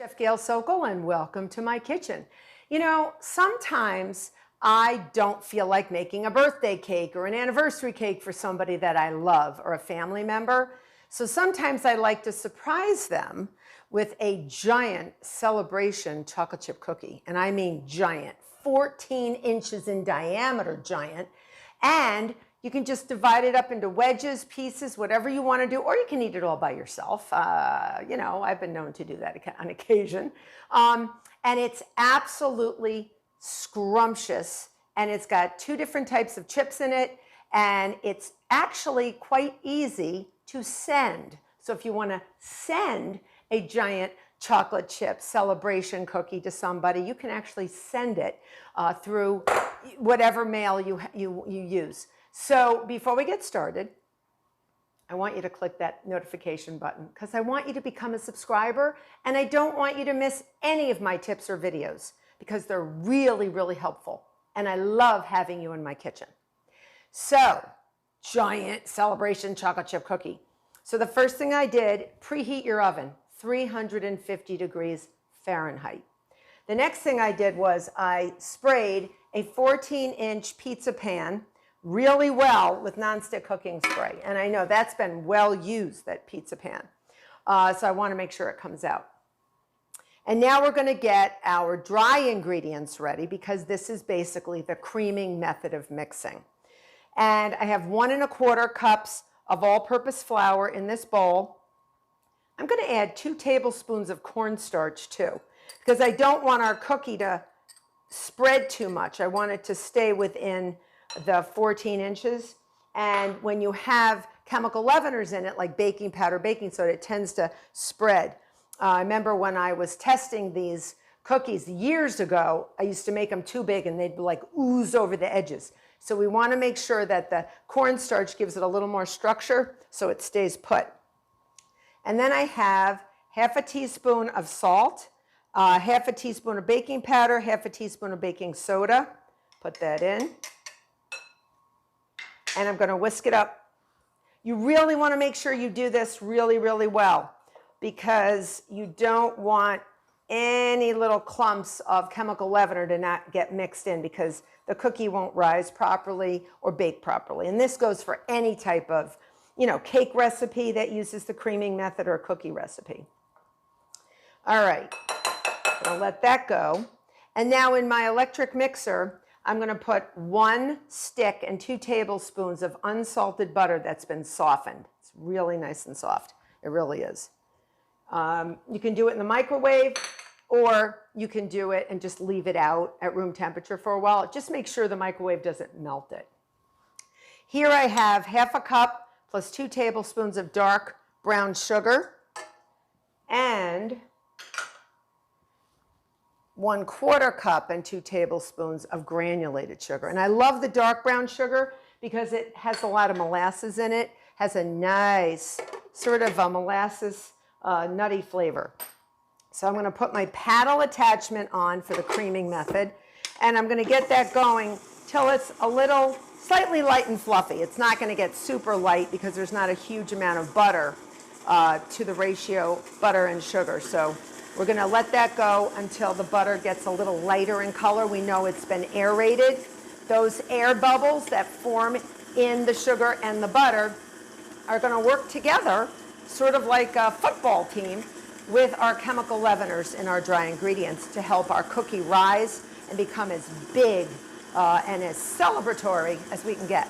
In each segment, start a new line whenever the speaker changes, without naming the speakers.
Chef Gail Sokol, and welcome to my kitchen. You know, sometimes I don't feel like making a birthday cake or an anniversary cake for somebody that I love or a family member. So sometimes I like to surprise them with a giant celebration chocolate chip cookie. And I mean giant, 14 inches in diameter giant. And you can just divide it up into wedges, pieces, whatever you want to do, or you can eat it all by yourself. You know, I've been known to do that on occasion. And it's absolutely scrumptious, and it's got 2 different types of chips in it, and it's actually quite easy to send. So if you want to send a giant chocolate chip celebration cookie to somebody, you can actually send it through whatever mail you use. So before we get started, I want you to click that notification button because I want you to become a subscriber, and I don't want you to miss any of my tips or videos because they're really, really helpful. And I love having you in my kitchen. So, giant celebration chocolate chip cookie. So the first thing I did, preheat your oven, 350 degrees Fahrenheit. The next thing I did was I sprayed a 14-inch pizza pan really well with nonstick cooking spray. And I know that's been well used, that pizza pan. So I want to make sure it comes out. And now we're going to get our dry ingredients ready because this is basically the creaming method of mixing. And I have 1 1/4 cups of all-purpose flour in this bowl. I'm going to add 2 tablespoons of cornstarch too, because I don't want our cookie to spread too much. I want it to stay within the 14 inches. And when you have chemical leaveners in it, like baking powder, baking soda, it tends to spread. I remember when I was testing these cookies years ago, I used to make them too big and they'd like ooze over the edges. So we want to make sure that the cornstarch gives it a little more structure so it stays put. And then I have 1/2 teaspoon of salt, 1/2 teaspoon of baking powder, 1/2 teaspoon of baking soda. Put that in. And I'm going to whisk it up. You really want to make sure you do this really, really well because you don't want any little clumps of chemical leavener to not get mixed in because the cookie won't rise properly or bake properly. And this goes for any type of, you know, cake recipe that uses the creaming method or cookie recipe. All right, I'll let that go. And now in my electric mixer, I'm going to put 1 stick and 2 tablespoons of unsalted butter that's been softened. It's really nice and soft. It really is. You can do it in the microwave, or you can do it and just leave it out at room temperature for a while. Just make sure the microwave doesn't melt it. Here I have 1/2 cup plus 2 tablespoons of dark brown sugar and 1/4 cup and 2 tablespoons of granulated sugar. And I love the dark brown sugar because it has a lot of molasses in it, has a nice sort of a molasses nutty flavor. So I'm going to put my paddle attachment on for the creaming method, and I'm going to get that going till it's a little slightly light and fluffy. It's not going to get super light because there's not a huge amount of butter to the ratio butter and sugar. So we're going to let that go until the butter gets a little lighter in color. We know it's been aerated. Those air bubbles that form in the sugar and the butter are going to work together, sort of like a football team, with our chemical leaveners in our dry ingredients to help our cookie rise and become as big and as celebratory as we can get.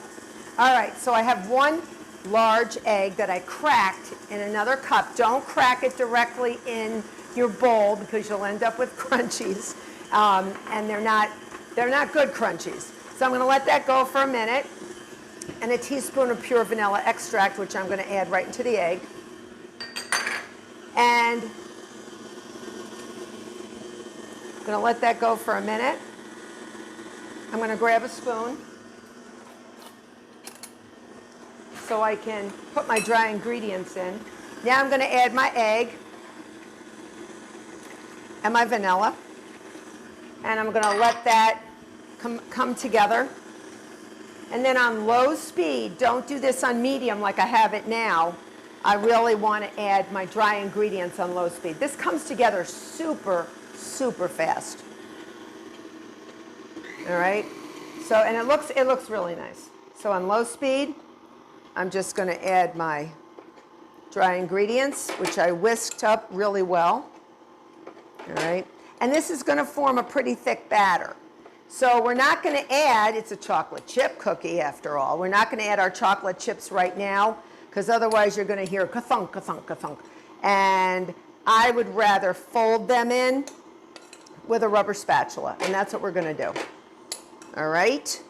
All right, so I have 1 large egg that I cracked in another cup. Don't crack it directly in your bowl because you'll end up with crunchies, and they're not good crunchies. So I'm going to let that go for a minute, and a teaspoon of pure vanilla extract, which I'm going to add right into the egg. And I'm going to let that go for a minute. I'm going to grab a spoon so I can put my dry ingredients in. Now I'm going to add my egg and my vanilla, and I'm going to let that come together. And then on low speed, don't do this on medium like I have it now, I really want to add my dry ingredients on low speed. This comes together super, super fast. All right. So, and it looks really nice. So on low speed, I'm just going to add my dry ingredients, which I whisked up really well. All right. And this is going to form a pretty thick batter. So we're not going to add, it's a chocolate chip cookie after all. We're not going to add our chocolate chips right now, because otherwise you're going to hear ka-thunk, ka-thunk, ka-thunk. And I would rather fold them in with a rubber spatula, and that's what we're going to do. All right?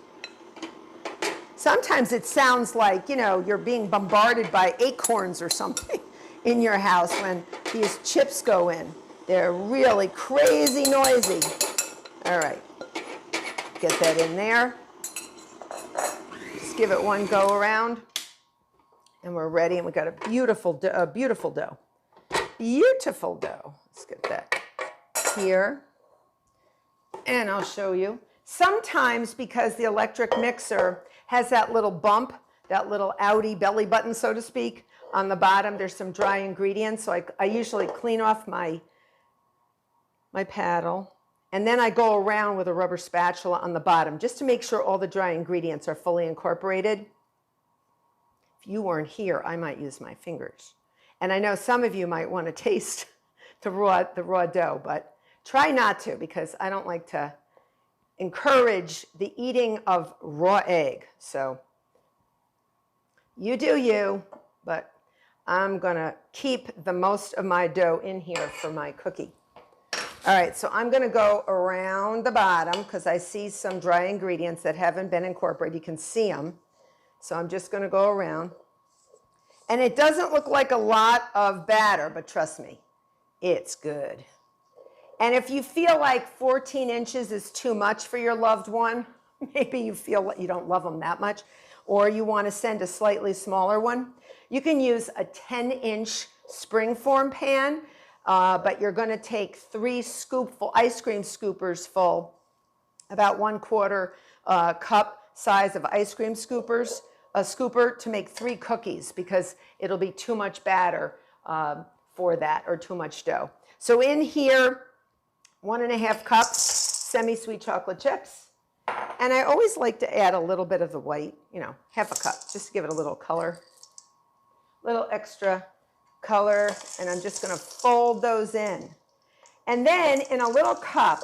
Sometimes it sounds like, you know, you're being bombarded by acorns or something in your house when these chips go in. They're really crazy noisy. All right. Get that in there. Just give it one go around. And we're ready, and we've got a beautiful dough. Beautiful dough. Let's get that here. And I'll show you. Sometimes, because the electric mixer has that little bump, that little outie belly button, so to speak, on the bottom, there's some dry ingredients. So I usually clean off my paddle. And then I go around with a rubber spatula on the bottom just to make sure all the dry ingredients are fully incorporated. If you weren't here, I might use my fingers. And I know some of you might want to taste the raw dough, but try not to, because I don't like to encourage the eating of raw egg. So you do you, but I'm going to keep the most of my dough in here for my cookie. All right, so I'm going to go around the bottom because I see some dry ingredients that haven't been incorporated. You can see them. So I'm just going to go around. And it doesn't look like a lot of batter, but trust me, it's good. And if you feel like 14 inches is too much for your loved one, maybe you feel like you don't love them that much, or you want to send a slightly smaller one, you can use a 10-inch springform pan. But you're going to take 3 ice cream scoopers full, about 1/4 cup size of ice cream scoopers, a scooper to make 3 cookies, because it'll be too much batter for that, or too much dough. So in here, 1½ cups semi-sweet chocolate chips. And I always like to add a little bit of the white, you know, ½ cup, just to give it a little color, little extra color, and I'm just going to fold those in. And then in a little cup,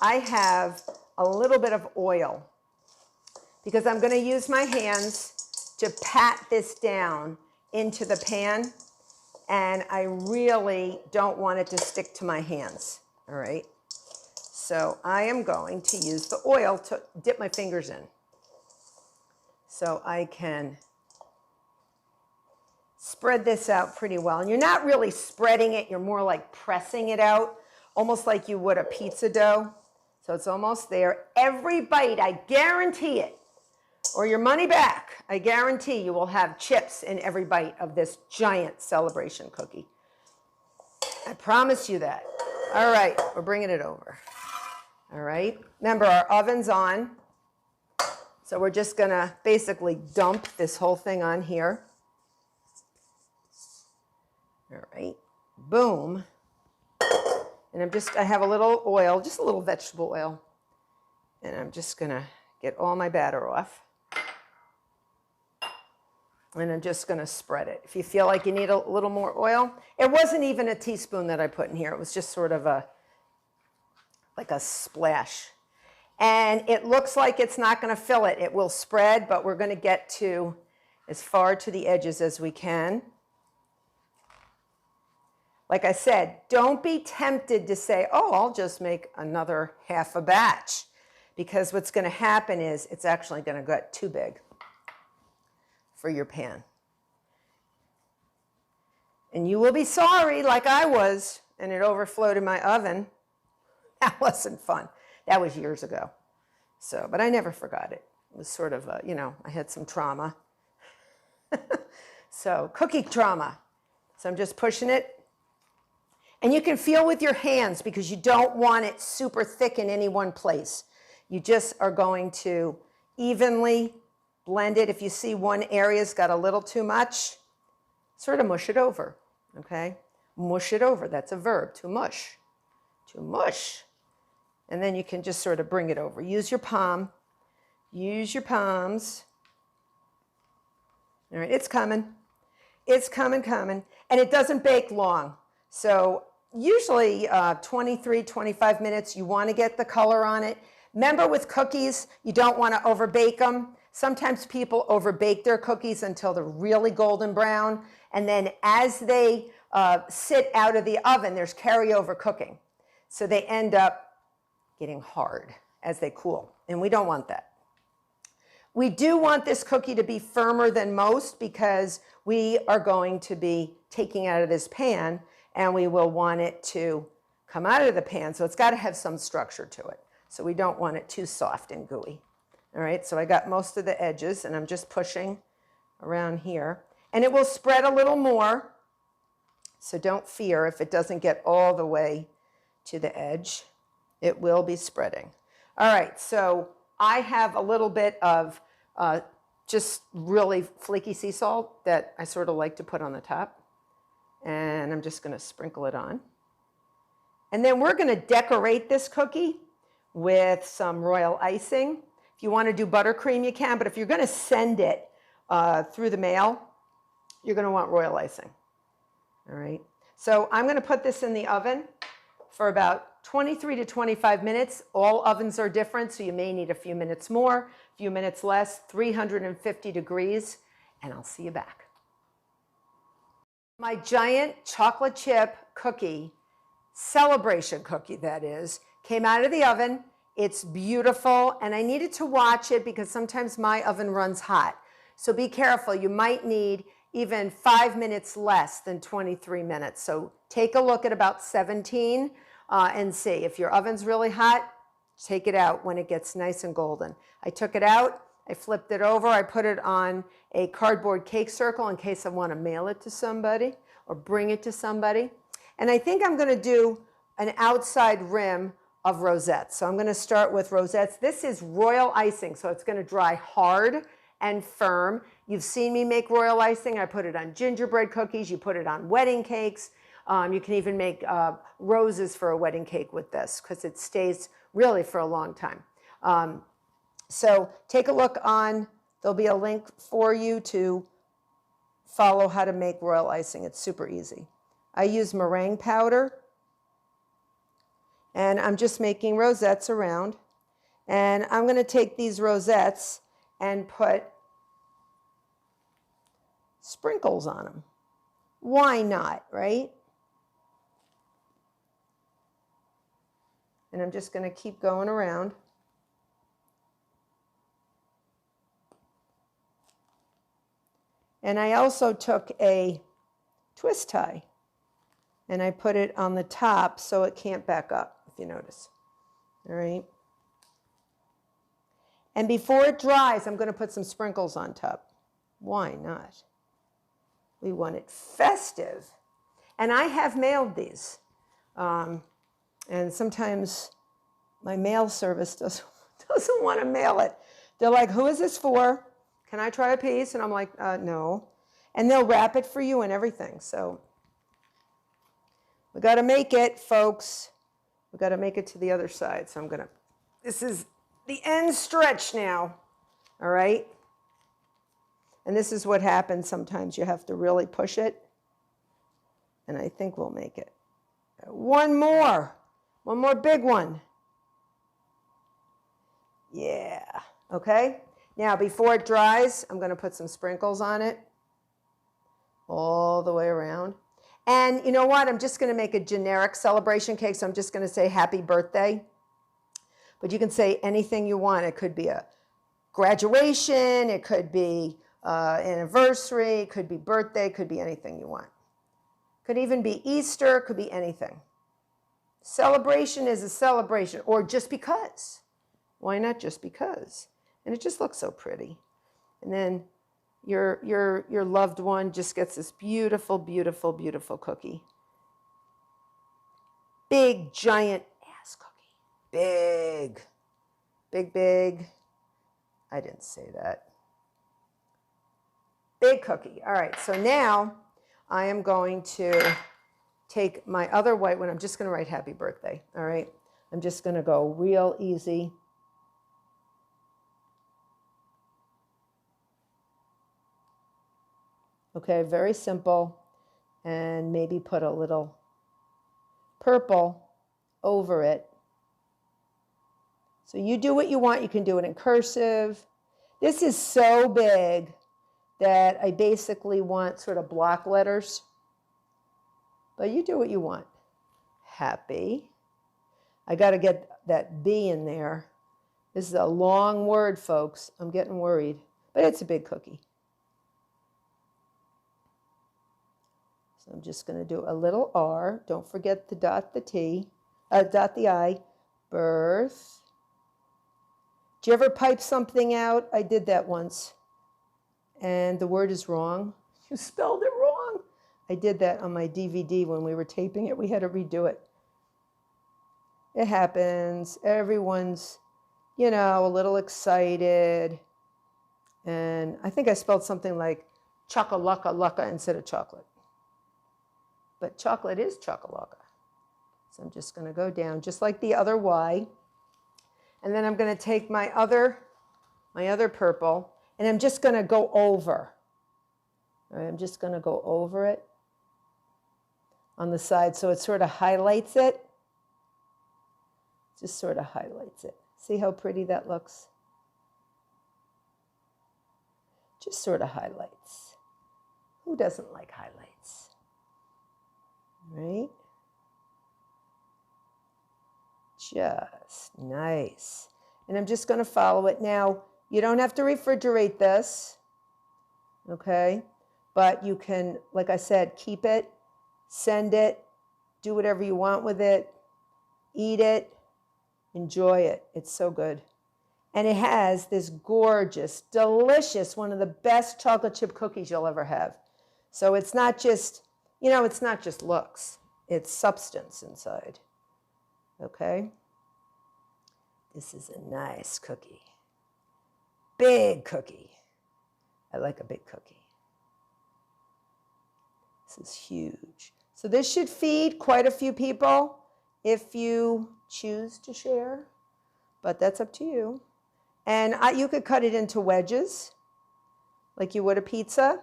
I have a little bit of oil, because I'm going to use my hands to pat this down into the pan, and I really don't want it to stick to my hands. All right, so I am going to use the oil to dip my fingers in, so I can spread this out pretty well. And you're not really spreading it, you're more like pressing it out, almost like you would a pizza dough. So it's almost there. Every bite, I guarantee it, or your money back, I guarantee you will have chips in every bite of this giant celebration cookie. I promise you that. All right, we're bringing it over. All right, remember our oven's on. So we're just gonna basically dump this whole thing on here. All right, boom. And I have a little oil, just a little vegetable oil. And I'm just gonna get all my batter off. And I'm just gonna spread it. If you feel like you need a little more oil, it wasn't even a teaspoon that I put in here. It was just sort of like a splash. And it looks like it's not gonna fill it. It will spread, but we're gonna get to as far to the edges as we can. Like I said, don't be tempted to say, oh, I'll just make another half a batch, because what's going to happen is it's actually going to get too big for your pan. And you will be sorry, like I was, and it overflowed in my oven. That wasn't fun. That was years ago. So, but I never forgot it. It was sort of, I had some trauma. So, cookie trauma. So I'm just pushing it. And you can feel with your hands, because you don't want it super thick in any one place. You just are going to evenly blend it. If you see one area's got a little too much, sort of mush it over, okay? Mush it over, that's a verb, to mush, to mush. And then you can just sort of bring it over. Use your palm, use your palms. All right, it's coming. It's coming. And it doesn't bake long. So usually 23, 25 minutes, you want to get the color on it. Remember with cookies, you don't want to overbake them. Sometimes people overbake their cookies until they're really golden brown. And then as they sit out of the oven, there's carryover cooking. So they end up getting hard as they cool. And we don't want that. We do want this cookie to be firmer than most because we are going to be taking out of this pan and we will want it to come out of the pan. So it's got to have some structure to it. So we don't want it too soft and gooey. All right, so I got most of the edges and I'm just pushing around here. And it will spread a little more. So don't fear if it doesn't get all the way to the edge. It will be spreading. All right, so I have a little bit of just really flaky sea salt that I sort of like to put on the top. And I'm just going to sprinkle it on. And then we're going to decorate this cookie with some royal icing. If you want to do buttercream, you can. But if you're going to send it through the mail, you're going to want royal icing. All right. So I'm going to put this in the oven for about 23 to 25 minutes. All ovens are different, so you may need a few minutes more, a few minutes less, 350 degrees, and I'll see you back. My giant chocolate chip cookie, celebration cookie that is, came out of the oven. It's beautiful, and I needed to watch it because sometimes my oven runs hot. So be careful. You might need even 5 minutes less than 23 minutes. So take a look at about 17 and see. If your oven's really hot, take it out when it gets nice and golden. I took it out, I flipped it over, I put it on a cardboard cake circle in case I want to mail it to somebody or bring it to somebody. And I think I'm going to do an outside rim of rosettes. So I'm going to start with rosettes. This is royal icing, so it's going to dry hard and firm. You've seen me make royal icing. I put it on gingerbread cookies. You put it on wedding cakes. You can even make roses for a wedding cake with this because it stays really for a long time. So take a look on, there'll be a link for you to follow how to make royal icing. It's super easy. I use meringue powder and I'm just making rosettes around. And I'm going to take these rosettes and put sprinkles on them. Why not, right? And I'm just going to keep going around. And I also took a twist tie and I put it on the top so it can't back up, if you notice. All right. And before it dries, I'm going to put some sprinkles on top. Why not? We want it festive. And I have mailed these. And sometimes my mail service doesn't want to mail it. They're like, who is this for? Can I try a piece? And I'm like, no. And they'll wrap it for you and everything. So we got to make it, folks. We got to make it to the other side. So this is the end stretch now. All right. And this is what happens sometimes. You have to really push it. And I think we'll make it. One more big one. Yeah. Okay. Now, before it dries, I'm going to put some sprinkles on it all the way around. And you know what? I'm just going to make a generic celebration cake. So I'm just going to say happy birthday. But you can say anything you want. It could be a graduation. It could be anniversary. It could be birthday. It could be anything you want. Could even be Easter. It could be anything. Celebration is a celebration, or just because. Why not just because? And it just looks so pretty. And then your loved one just gets this beautiful, beautiful, beautiful cookie. Big, giant ass cookie. Big. Big, big. I didn't say that. Big cookie. All right, so now I am going to take my other white one. I'm just going to write happy birthday. All right. I'm just going to go real easy. Okay, very simple. And maybe put a little purple over it. So you do what you want. You can do it in cursive. This is so big that I basically want sort of block letters. But you do what you want. Happy. I got to get that B in there. This is a long word, folks. I'm getting worried. But it's a big cookie. So I'm just going to do a little R. Don't forget to dot the T. Dot the I. Birth. Do you ever pipe something out? I did that once. And the word is wrong. You spelled it wrong. I did that on my DVD when we were taping it. We had to redo it. It happens. Everyone's, you know, a little excited. And I think I spelled something like chocolate instead of chocolate. But chocolate is chocolate. So I'm just going to go down just like the other Y. And then I'm going to take my other purple, and I'm just going to go over. All right, I'm just going to go over it on the side so it sort of highlights it. Just sort of highlights it. See how pretty that looks? Just sort of highlights. Who doesn't like highlights? Right? Just nice. And I'm just going to follow it. Now, you don't have to refrigerate this, okay? But you can, like I said, keep it, send it, do whatever you want with it, eat it, enjoy it. It's so good. And it has this gorgeous, delicious, one of the best chocolate chip cookies you'll ever have. So it's not just, you know, it's not just looks. It's substance inside. Okay? This is a nice cookie. Big cookie. I like a big cookie. This is huge. So this should feed quite a few people if you choose to share, but that's up to you. And you could cut it into wedges like you would a pizza,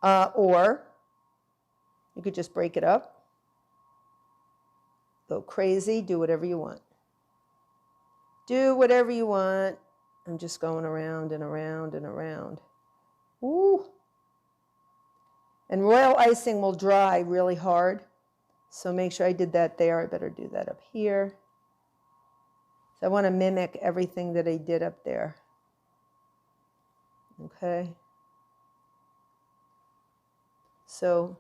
or you could just break it up. Go crazy, do whatever you want. Do whatever you want. I'm just going around and around and around. Ooh. And royal icing will dry really hard. So make sure I did that there. I better do that up here. So I want to mimic everything that I did up there. Okay. So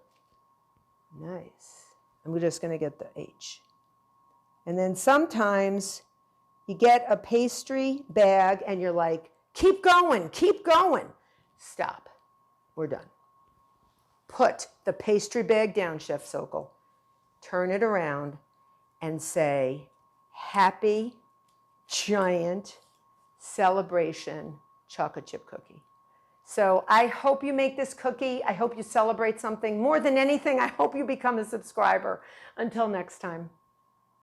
nice. I'm just going to get the H. And then sometimes you get a pastry bag and you're like, keep going, keep going. Stop. We're done. Put the pastry bag down, Chef Sokol. Turn it around and say, happy, giant celebration chocolate chip cookie. So I hope you make this cookie. I hope you celebrate something. More than anything, I hope you become a subscriber. Until next time.